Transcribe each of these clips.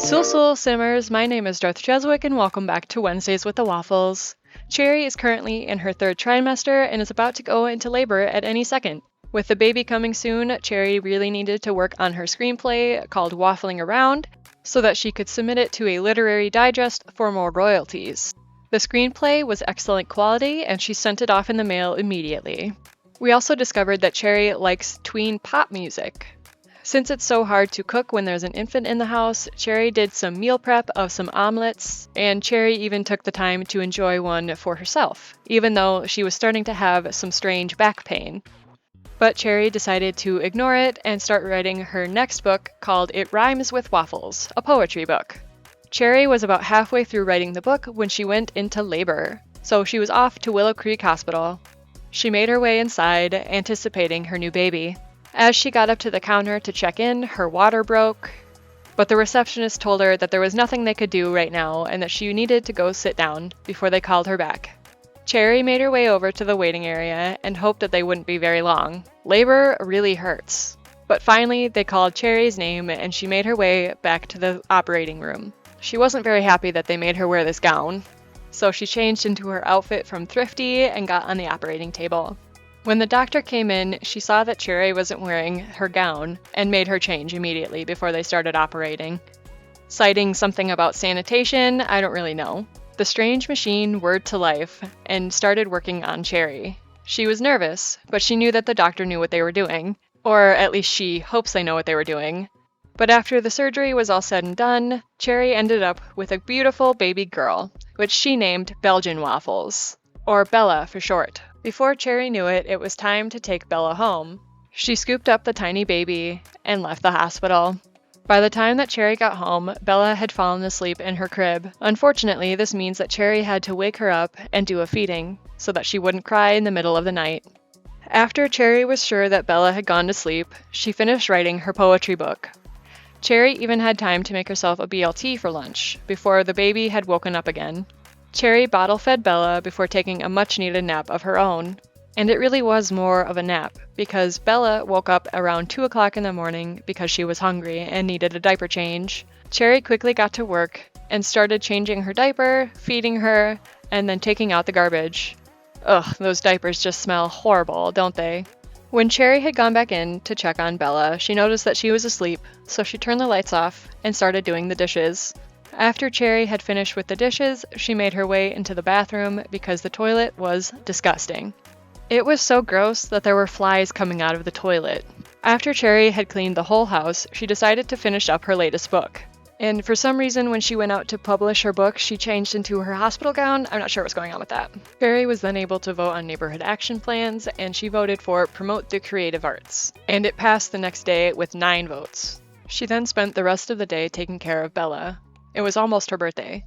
Sul Simmers, my name is Darth Jeswick and welcome back to Wednesdays with the Waffles. Cherry is currently in her third trimester and is about to go into labor at any second. With the baby coming soon, Cherry really needed to work on her screenplay called Waffling Around so that she could submit it to a literary digest for more royalties. The screenplay was excellent quality and she sent it off in the mail immediately. We also discovered that Cherry likes tween pop music. Since it's so hard to cook when there's an infant in the house, Cherry did some meal prep of some omelets, and Cherry even took the time to enjoy one for herself, even though she was starting to have some strange back pain. But Cherry decided to ignore it and start writing her next book called It Rhymes with Waffles, a poetry book. Cherry was about halfway through writing the book when she went into labor, so she was off to Willow Creek Hospital. She made her way inside, anticipating her new baby. As she got up to the counter to check in, her water broke, but the receptionist told her that there was nothing they could do right now and that she needed to go sit down before they called her back. Cherry made her way over to the waiting area and hoped that they wouldn't be very long. Labor really hurts. But finally, they called Cherry's name and she made her way back to the operating room. She wasn't very happy that they made her wear this gown, so she changed into her outfit from Thrifty and got on the operating table. When the doctor came in, she saw that Cherry wasn't wearing her gown and made her change immediately before they started operating. Citing something about sanitation, I don't really know. The strange machine whirred to life and started working on Cherry. She was nervous, but she knew that the doctor knew what they were doing, or at least she hopes they know what they were doing. But after the surgery was all said and done, Cherry ended up with a beautiful baby girl, which she named Belgian Waffles, or Bella for short. Before Cherry knew it, it was time to take Bella home. She scooped up the tiny baby and left the hospital. By the time that Cherry got home, Bella had fallen asleep in her crib. Unfortunately, this means that Cherry had to wake her up and do a feeding, so that she wouldn't cry in the middle of the night. After Cherry was sure that Bella had gone to sleep, she finished writing her poetry book. Cherry even had time to make herself a BLT for lunch, before the baby had woken up again. Cherry bottle-fed Bella before taking a much-needed nap of her own. And it really was more of a nap, because Bella woke up around 2 o'clock in the morning because she was hungry and needed a diaper change. Cherry quickly got to work and started changing her diaper, feeding her, and then taking out the garbage. Ugh, those diapers just smell horrible, don't they? When Cherry had gone back in to check on Bella, she noticed that she was asleep, so she turned the lights off and started doing the dishes. After Cherry had finished with the dishes, she made her way into the bathroom because the toilet was disgusting. It was so gross that there were flies coming out of the toilet. After Cherry had cleaned the whole house, she decided to finish up her latest book. And for some reason, when she went out to publish her book, she changed into her hospital gown. I'm not sure what's going on with that. Cherry was then able to vote on neighborhood action plans, and she voted for Promote the Creative Arts. And it passed the next day with 9 votes. She then spent the rest of the day taking care of Bella. It was almost her birthday.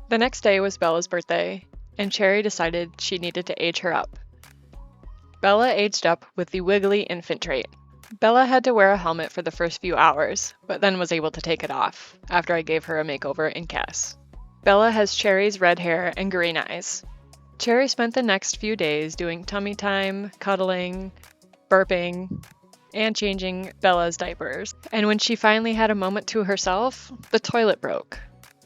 The next day was Bella's birthday, and Cherry decided she needed to age her up. Bella aged up with the wiggly infant trait. Bella had to wear a helmet for the first few hours, but then was able to take it off, after I gave her a makeover in Cass. Bella has Cherry's red hair and green eyes. Cherry spent the next few days doing tummy time, cuddling, burping, and changing Bella's diapers. And when she finally had a moment to herself, the toilet broke.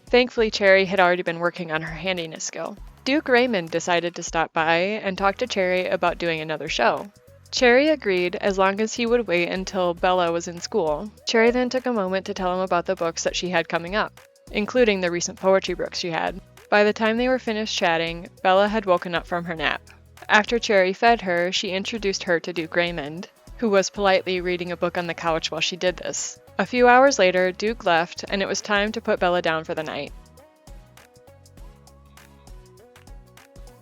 Thankfully, Cherry had already been working on her handiness skill. Duke Raymond decided to stop by and talk to Cherry about doing another show. Cherry agreed as long as he would wait until Bella was in school. Cherry then took a moment to tell him about the books that she had coming up, including the recent poetry books she had. By the time they were finished chatting, Bella had woken up from her nap. After Cherry fed her, she introduced her to Duke Raymond, who was politely reading a book on the couch while she did this. A few hours later, Duke left, and it was time to put Bella down for the night.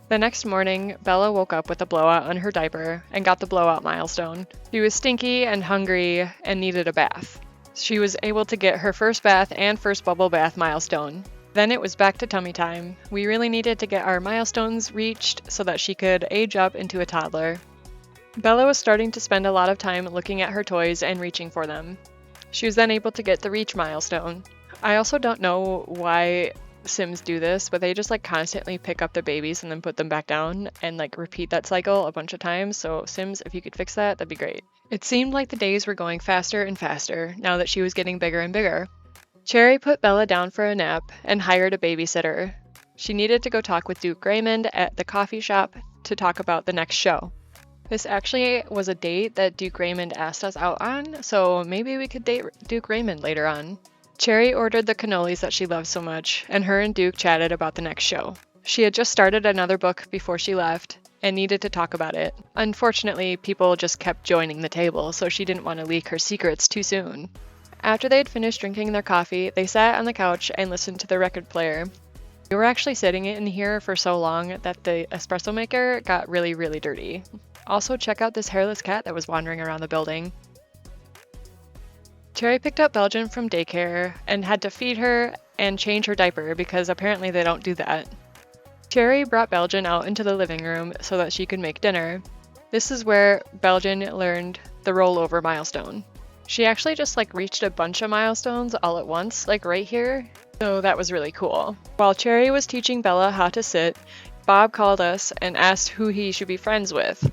The next morning, Bella woke up with a blowout on her diaper and got the blowout milestone. She was stinky and hungry and needed a bath. She was able to get her first bath and first bubble bath milestone. Then it was back to tummy time. We really needed to get our milestones reached so that she could age up into a toddler. Bella was starting to spend a lot of time looking at her toys and reaching for them. She was then able to get the reach milestone. I also don't know why Sims do this, but they just constantly pick up their babies and then put them back down and repeat that cycle a bunch of times. So Sims, if you could fix that, that'd be great. It seemed like the days were going faster and faster now that she was getting bigger and bigger. Cherry put Bella down for a nap and hired a babysitter. She needed to go talk with Duke Raymond at the coffee shop to talk about the next show. This actually was a date that Duke Raymond asked us out on, so maybe we could date Duke Raymond later on. Cherry ordered the cannolis that she loves so much, and her and Duke chatted about the next show. She had just started another book before she left, and needed to talk about it. Unfortunately, people just kept joining the table, so she didn't want to leak her secrets too soon. After they had finished drinking their coffee, they sat on the couch and listened to the record player. We were actually sitting in here for so long that the espresso maker got really, really dirty. Also, check out this hairless cat that was wandering around the building. Cherry picked up Belgian from daycare and had to feed her and change her diaper because apparently they don't do that. Cherry brought Belgian out into the living room so that she could make dinner. This is where Belgian learned the rollover milestone. She actually just reached a bunch of milestones all at once, right here. So that was really cool. While Cherry was teaching Bella how to sit, Bob called us and asked who he should be friends with.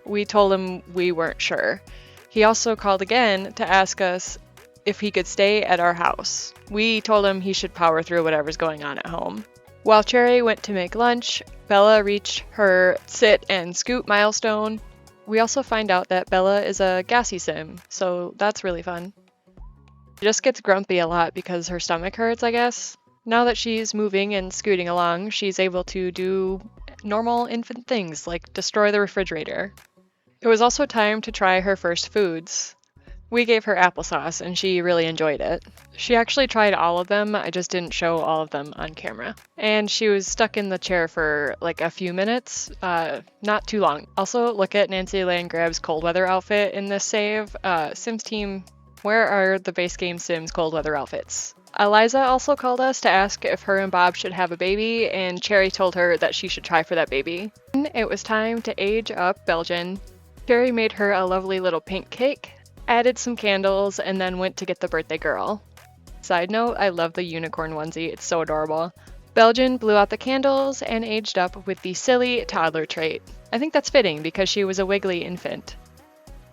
We told him we weren't sure. He also called again to ask us if he could stay at our house. We told him he should power through whatever's going on at home. While Cherry went to make lunch, Bella reached her sit and scoot milestone. We also find out that Bella is a gassy sim, so that's really fun. She just gets grumpy a lot because her stomach hurts, I guess. Now that she's moving and scooting along, she's able to do normal infant things like destroy the refrigerator. It was also time to try her first foods. We gave her applesauce and she really enjoyed it. She actually tried all of them, I just didn't show all of them on camera. And she was stuck in the chair for a few minutes, not too long. Also, look at Nancy Landgraab's cold weather outfit in this save. Sims team, where are the base game Sims cold weather outfits? Eliza also called us to ask if her and Bob should have a baby, and Cherry told her that she should try for that baby. It was time to age up Belgian. Cherry made her a lovely little pink cake, added some candles, and then went to get the birthday girl. Side note, I love the unicorn onesie, it's so adorable. Belgian blew out the candles and aged up with the silly toddler trait. I think that's fitting because she was a wiggly infant.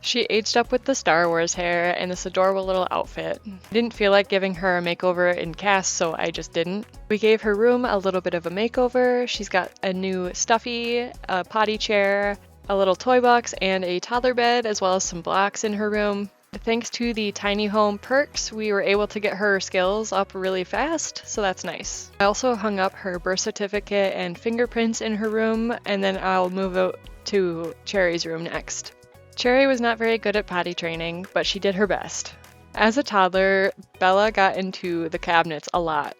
She aged up with the Star Wars hair and this adorable little outfit. I didn't feel like giving her a makeover in cast, so I just didn't. We gave her room a little bit of a makeover. She's got a new stuffy, a potty chair, a little toy box, and a toddler bed, as well as some blocks in her room. Thanks to the tiny home perks, we were able to get her skills up really fast, so that's nice. I also hung up her birth certificate and fingerprints in her room, and then I'll move out to Cherry's room next. Cherry was not very good at potty training, but she did her best. As a toddler, Bella got into the cabinets a lot,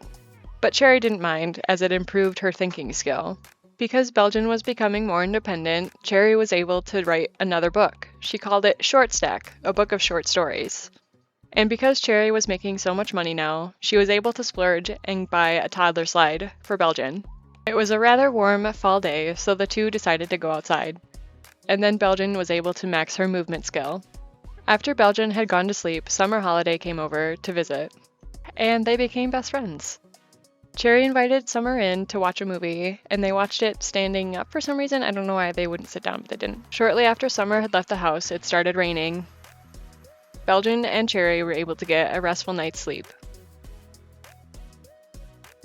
but Cherry didn't mind as it improved her thinking skill. Because Belgian was becoming more independent, Cherry was able to write another book. She called it Short Stack, a book of short stories. And because Cherry was making so much money now, she was able to splurge and buy a toddler slide for Belgian. It was a rather warm fall day, so the two decided to go outside. And then Belgian was able to max her movement skill. After Belgian had gone to sleep, Summer Holiday came over to visit, and they became best friends. Cherry invited Summer in to watch a movie, and they watched it standing up for some reason. I don't know why they wouldn't sit down, but they didn't. Shortly after Summer had left the house, it started raining. Belgian and Cherry were able to get a restful night's sleep.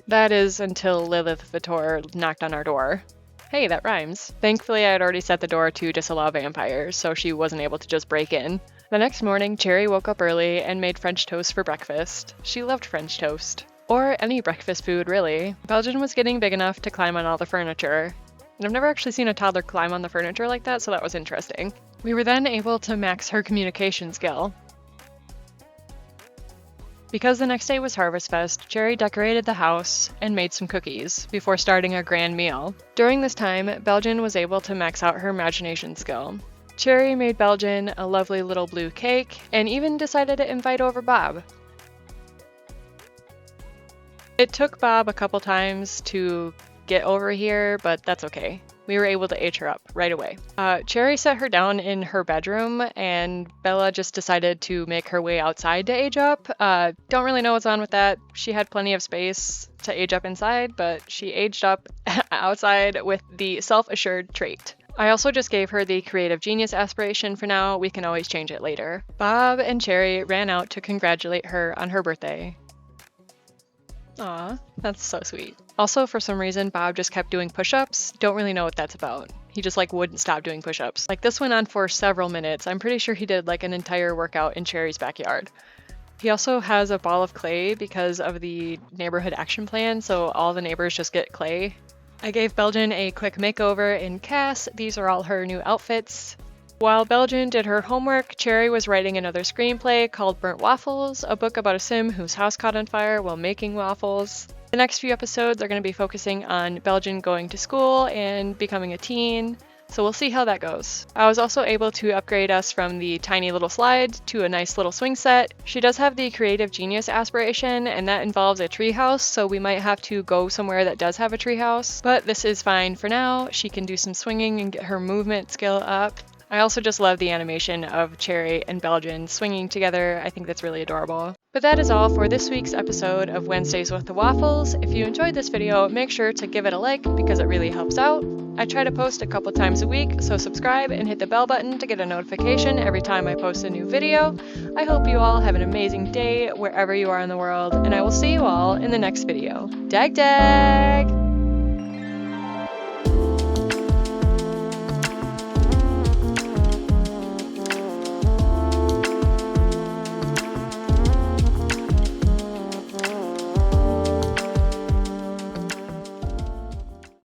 That is until Lilith Vitor knocked on our door. Hey, that rhymes. Thankfully, I had already set the door to disallow vampires, so she wasn't able to just break in. The next morning, Cherry woke up early and made French toast for breakfast. She loved French toast. Or any breakfast food, really. Belgian was getting big enough to climb on all the furniture. And I've never actually seen a toddler climb on the furniture like that, so that was interesting. We were then able to max her communication skill. Because the next day was Harvest Fest, Cherry decorated the house and made some cookies before starting a grand meal. During this time, Belgian was able to max out her imagination skill. Cherry made Belgian a lovely little blue cake and even decided to invite over Bob. It took Bob a couple times to get over here, but that's okay. We were able to age her up right away. Cherry set her down in her bedroom, and Bella just decided to make her way outside to age up. Don't really know what's on with that. She had plenty of space to age up inside, but she aged up outside with the self-assured trait. I also just gave her the creative genius aspiration for now. We can always change it later. Bob and Cherry ran out to congratulate her on her birthday. Aw, that's so sweet. Also, for some reason, Bob just kept doing push-ups. Don't really know what that's about. He just like wouldn't stop doing push-ups. Like this went on for several minutes. I'm pretty sure he did like an entire workout in Cherry's backyard. He also has a ball of clay because of the neighborhood action plan, so all the neighbors just get clay. I gave Belgian a quick makeover in Cass. These are all her new outfits. While Belgian did her homework, Cherry was writing another screenplay called Burnt Waffles, a book about a sim whose house caught on fire while making waffles. The next few episodes are going to be focusing on Belgian going to school and becoming a teen, so we'll see how that goes. I was also able to upgrade us from the tiny little slide to a nice little swing set. She does have the creative genius aspiration, and that involves a treehouse, so we might have to go somewhere that does have a treehouse, but this is fine for now. She can do some swinging and get her movement skill up. I also just love the animation of Cherry and Belgian swinging together. I think that's really adorable. But that is all for this week's episode of Wednesdays with the Waffles. If you enjoyed this video, make sure to give it a like because it really helps out. I try to post a couple times a week, so subscribe and hit the bell button to get a notification every time I post a new video. I hope you all have an amazing day wherever you are in the world, and I will see you all in the next video. Dag dag!